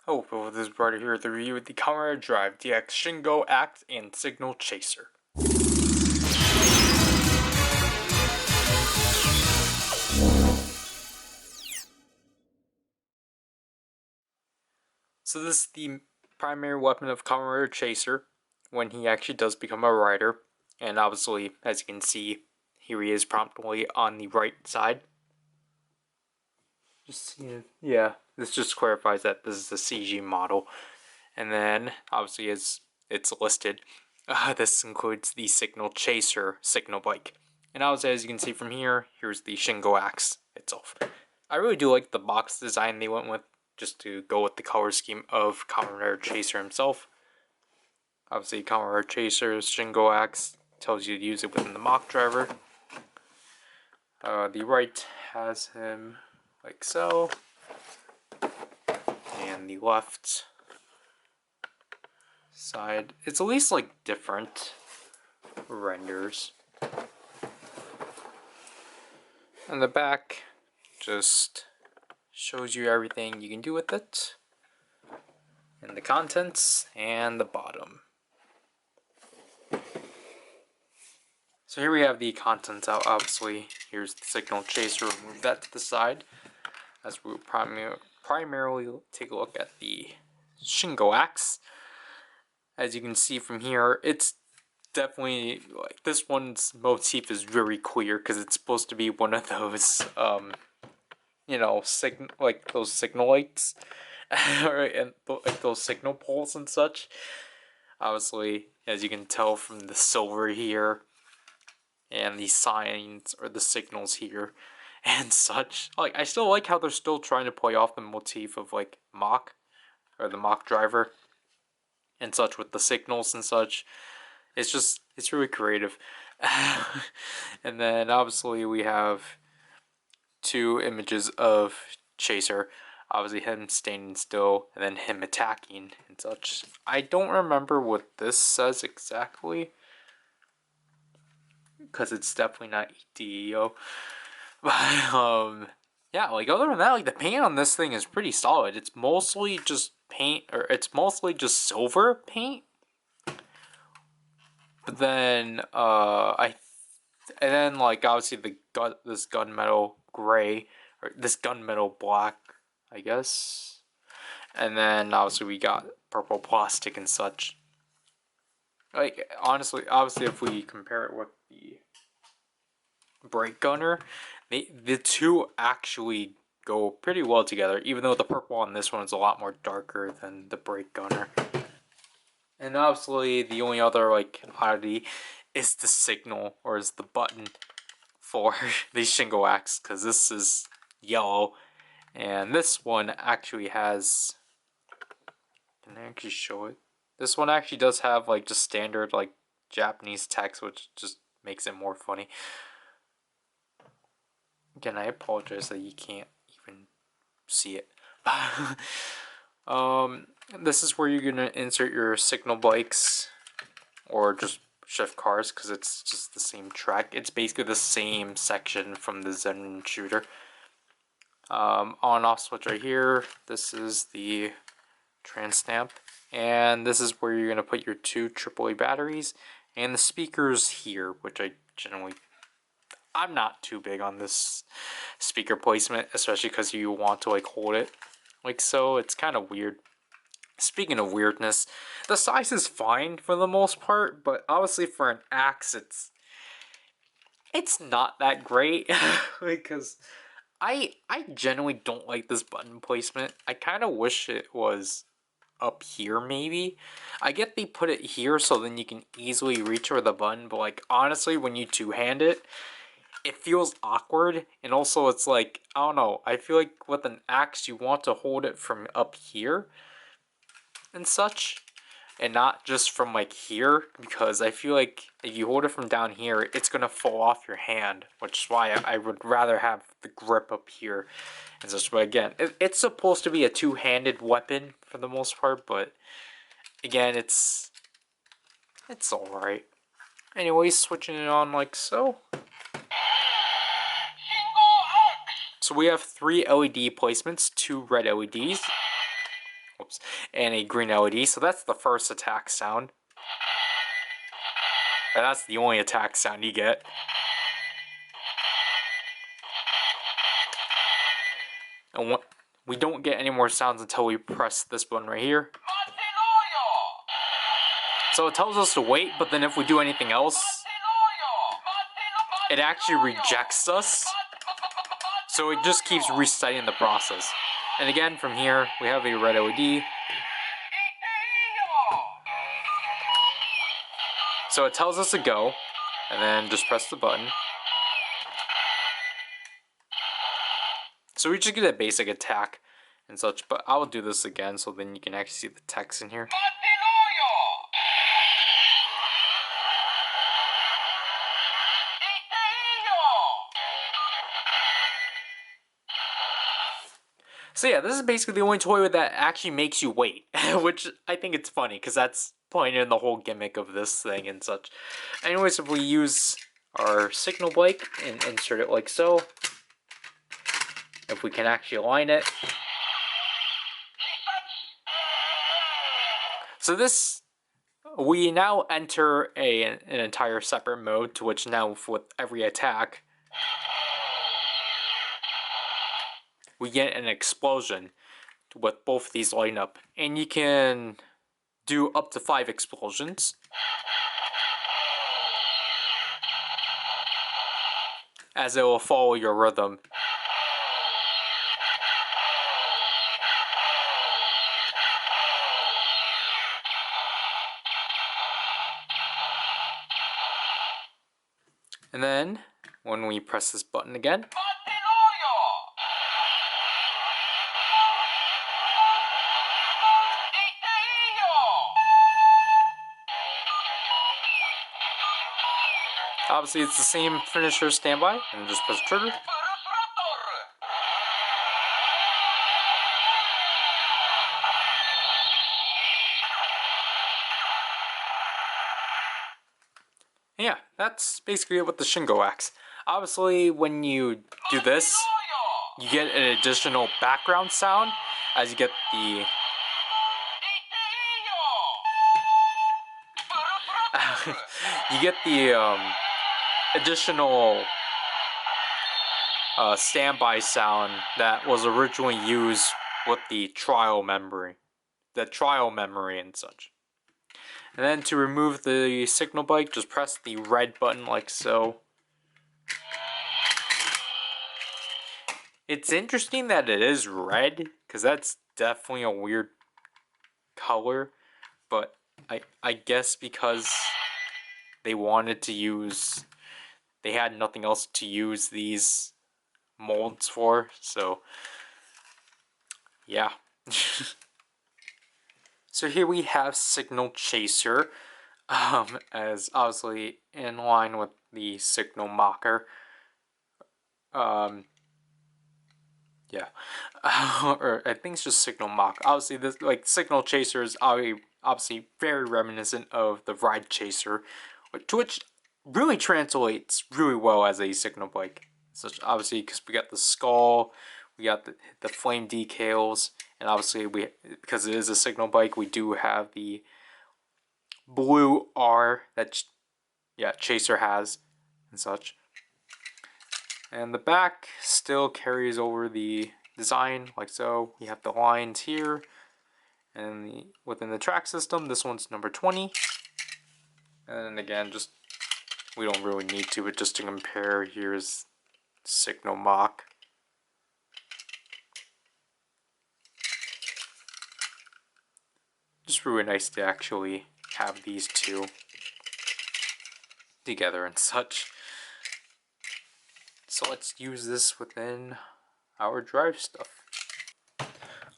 Oh, well, this is Ryder here with the review of the Kamen Drive DX Shingou Act and Signal Chaser. So this is the primary weapon of Kamen Chaser when he actually does become a rider. And obviously, as you can see, here he is promptly on the right side. Yeah, this just clarifies that this is a CG model. And then, obviously, as it's listed, this includes the Signal Chaser signal bike. And obviously, as you can see from here, here's the Shingou axe itself. I really do like the box design they went with, just to go with the color scheme of Kamen Rider Chaser himself. Obviously, Kamen Rider Chaser's Shingou axe tells you to use it within the mock driver. The right has him like so, and the left side, it's at least like different renders. And the back just shows you everything you can do with it, and the contents, and the bottom. So here we have the contents out. Obviously, here's the Signal Chaser. We'll move that to the side as we'll primarily take a look at the Shingou axe. As you can see from here, it's definitely like this one's motif is very clear because it's supposed to be one of those you know, like those signal lights and like those signal poles and such. Obviously, as you can tell from the silver here and the signs or the signals here and such, like I still like how they're still trying to play off the motif of like mock or the mock driver and such with the signals and such. It's really creative. And then obviously we have two images of Chaser, obviously him standing still and then him attacking and such. I don't remember what this says exactly because it's definitely not EDEO. But yeah, like other than that, like the paint on this thing is pretty solid. It's mostly just paint, or it's mostly just silver paint. But then and then like obviously this gunmetal gray, or this gunmetal black, I guess. And then obviously we got purple plastic and such. Like honestly, obviously if we compare it with the brake gunner, the two actually go pretty well together, even though the purple on this one is a lot more darker than the brake gunner. And obviously the only other like oddity is the signal, or is the button for the Shingou axe, because this is yellow and this one actually has, can I actually show it? This one actually does have like just standard like Japanese text, which just makes it more funny. Again, I apologize that you can't even see it. This is where you're gonna insert your signal bikes or just shift cars, because it's just the same track. It's basically the same section from the Zen shooter. On off switch right here. This is the trans stamp, and this is where you're gonna put your two AAA batteries and the speakers here, which I'm not too big on this speaker placement, especially because you want to like hold it like so. It's kind of weird. Speaking of weirdness, the size is fine for the most part, but obviously for an axe, it's not that great because I genuinely don't like this button placement. I kind of wish it was up here maybe. I get they put it here so then you can easily reach for the button, but like honestly when you two-hand it, it feels awkward, and also it's like, I don't know, I feel like with an axe you want to hold it from up here and such, and not just from like here, because I feel like if you hold it from down here, it's gonna fall off your hand, which is why I would rather have the grip up here and such. But again, it's supposed to be a two-handed weapon for the most part, but again, it's alright. Anyways, switching it on like so. So we have 3 LED placements, 2 red LEDs. Oops. And a green LED. So that's the first attack sound. And that's the only attack sound you get. And we don't get any more sounds until we press this button right here. So it tells us to wait, but then if we do anything else, it actually rejects us. So it just keeps restarting the process. And again, from here, we have a red LED. So it tells us to go, and then just press the button. So we just get a basic attack and such, but I'll do this again so then you can actually see the text in here. So yeah, this is basically the only toy that actually makes you wait, which I think it's funny because that's pointed in the whole gimmick of this thing and such. Anyways, if we use our signal bike and insert it like so, if we can actually align it. So this, we now enter an entire separate mode to which now with every attack, we get an explosion with both of these line up. And you can do up to 5 explosions. As it will follow your rhythm. And then, when we press this button again, obviously it's the same finisher standby, and just press trigger. Yeah, that's basically it with the Shingou axe. Obviously, when you do this, you get an additional background sound as you get the additional standby sound that was originally used with the trial memory and such. And then to remove the signal bike, just press the red button like so. It's interesting that it is red, because that's definitely a weird color, but I guess because they wanted to use, they had nothing else to use these molds for, so yeah. So here we have Signal Chaser, as obviously in line with the Signal Mocker. Yeah, or I think it's just Signal Mock. Obviously, this like Signal Chaser is obviously very reminiscent of the Ride Chaser, which really translates really well as a signal bike. Such obviously because we got the skull, we got the flame decals, and obviously because it is a signal bike, we do have the blue R that Chaser has and such. And the back still carries over the design like so. You have the lines here, and within the track system, this one's number 20. And again, just we don't really need to, but just to compare, here's Signal Mach. Just really nice to actually have these two together and such. So let's use this within our drive stuff.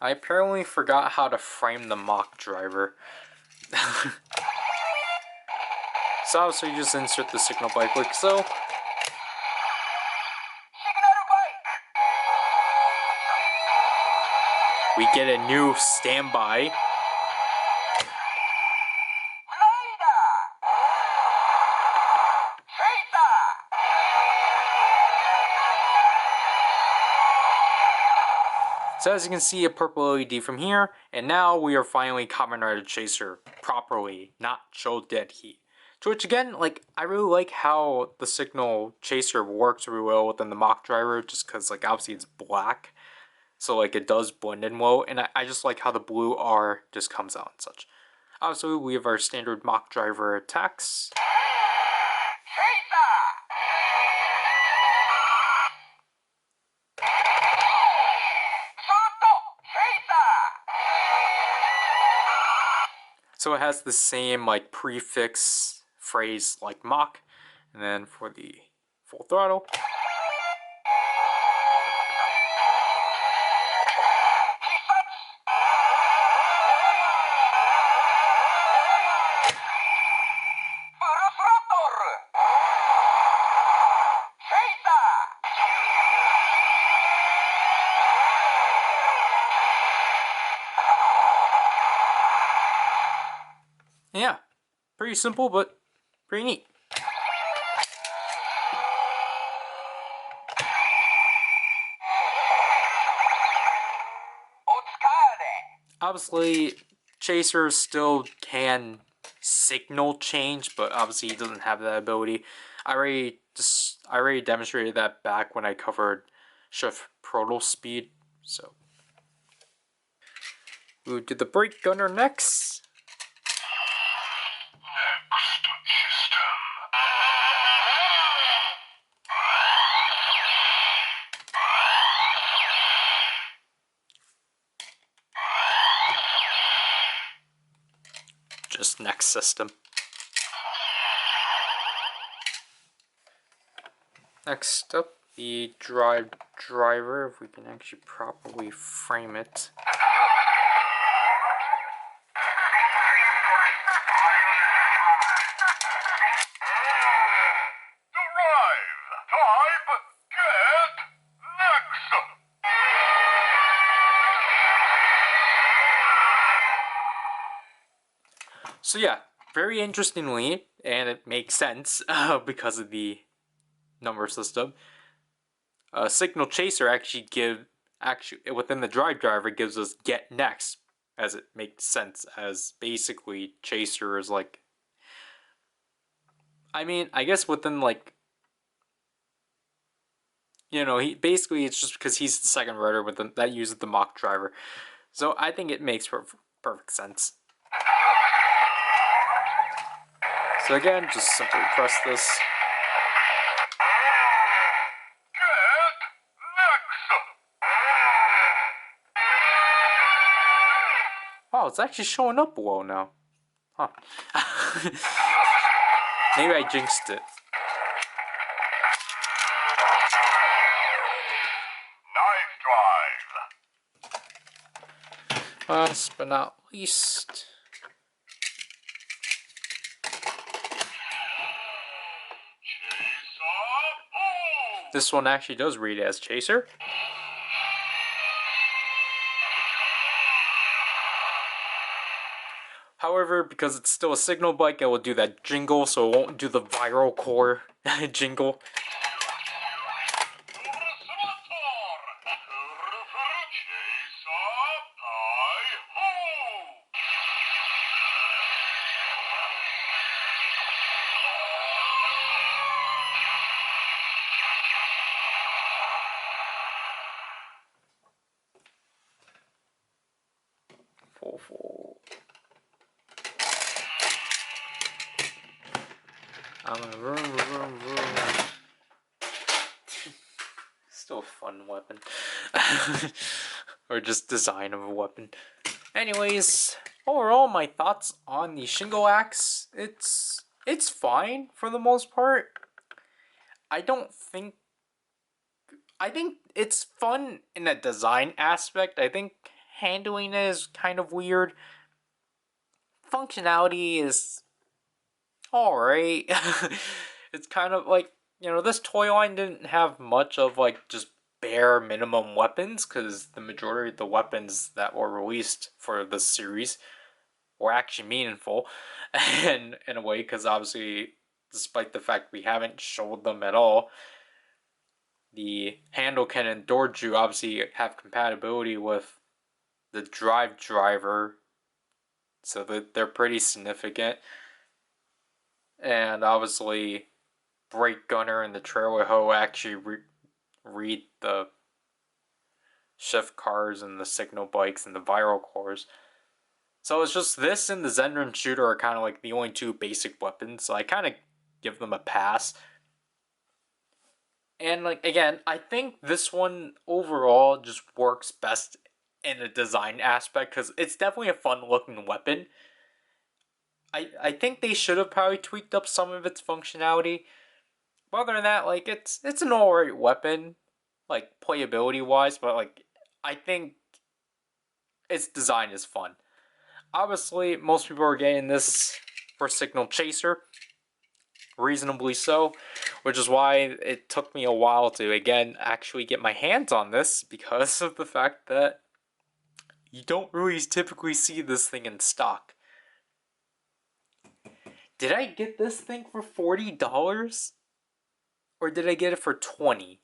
I apparently forgot how to frame the mock driver. So obviously you just insert the signal bike like so. We get a new standby. So as you can see, a purple LED from here, and now we are finally Kamen Rider Chaser properly, not Shodet Heat. To which again, like, I really like how the Signal Chaser works really well within the mock driver, just because, like, obviously it's black, so, like, it does blend in well, and I just like how the blue R just comes out and such. Obviously, we have our standard mock driver attacks. So it has the same, like, prefix phrase like mock, and then for the full throttle. Yeah, pretty simple, but pretty neat. Obviously, Chaser still can signal change, but obviously he doesn't have that ability. I already demonstrated that back when I covered Shift Proto Speed. So we'll do the brake gunner next. Just next system. Next up, the driver, if we can actually properly frame it. So yeah, very interestingly, and it makes sense because of the number system. Signal Chaser actually within the driver gives us get next, as it makes sense, as basically Chaser is like, I mean, I guess within, like, you know, he basically, it's just because he's the second rider that uses the mock driver, so I think it makes perfect sense. So again, just simply press this. Wow, it's actually showing up below now. Huh. Maybe I jinxed it. Last but not least, this one actually does read as Chaser. However, because it's still a signal bike, it will do that jingle, so it won't do the viral core jingle. Full. I'm gonna vroom. Still a fun weapon. Or just design of a weapon. Anyways, overall, my thoughts on the Shingou axe, it's fine for the most part. I think it's fun in a design aspect. I think handling it is kind of weird. Functionality is alright. It's kind of like, you know, this toy line didn't have much of, like, just bare minimum weapons, because the majority of the weapons that were released for this series were actually meaningful, and in a way, because obviously, despite the fact we haven't showed them at all, the handle cannon Dorju obviously have compatibility with the drive driver, so that they're pretty significant. And obviously, Brake Gunner and the Trailer Hoe actually read the shift cars and the signal bikes and the viral cores. So it's just this and the Zenrin shooter are kind of like the only two basic weapons, so I kind of give them a pass. And like again, I think this one overall just works best in a design aspect because it's definitely a fun looking weapon. I think they should have probably tweaked up some of its functionality. But other than that, like it's an alright weapon, like playability wise, but like I think its design is fun. Obviously, most people are getting this for Signal Chaser, reasonably so, which is why it took me a while to again actually get my hands on this because of the fact that you don't really typically see this thing in stock. Did I get this thing for $40? Or did I get it for 20?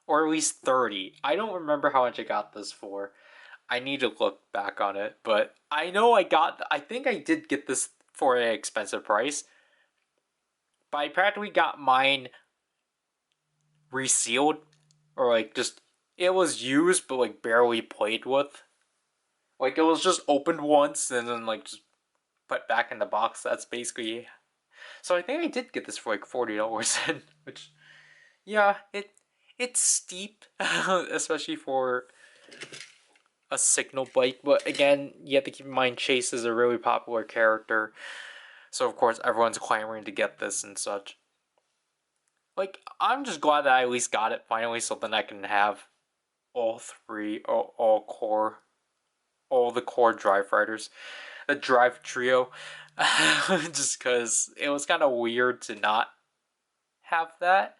Or at least 30? I don't remember how much I got this for. I need to look back on it, but I know I think I did get this for an expensive price. But I practically got mine resealed, or like just, it was used but like barely played with. Like it was just opened once and then like just put back in the box. That's basically. So I think I did get this for like $40, which, yeah, it's steep, especially for a signal bike. But again, you have to keep in mind Chase is a really popular character, so of course everyone's clamoring to get this and such. Like I'm just glad that I at least got it finally, so then I can have all three, all the core drive riders, the drive trio. Just because it was kind of weird to not have that.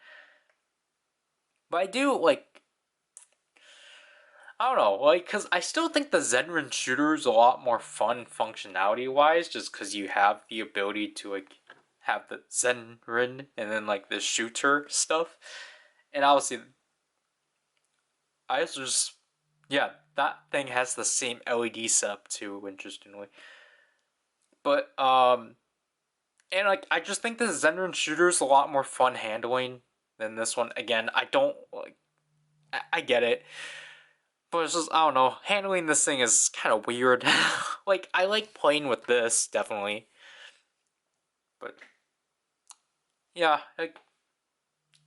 But I do, like, I don't know, like, because I still think the Zenrin shooter is a lot more fun functionality-wise, just because you have the ability to, like, have the Zenrin and then, like, the shooter stuff. And obviously, I just, yeah, that thing has the same LED setup, too, interestingly. But, and, like, I just think the Zenrin shooter is a lot more fun handling than this one. Again, I don't, like, I get it. But it's just, I don't know, handling this thing is kind of weird. Like, I like playing with this, definitely. But, yeah,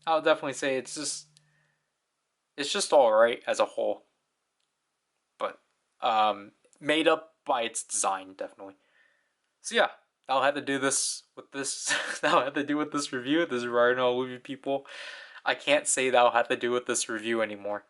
I'll definitely say it's just alright as a whole. But, made up by its design, definitely. So yeah, I'll have to do this with this, that'll have to do with this review, this Ryder Movie people. I can't say that'll have to do with this review anymore.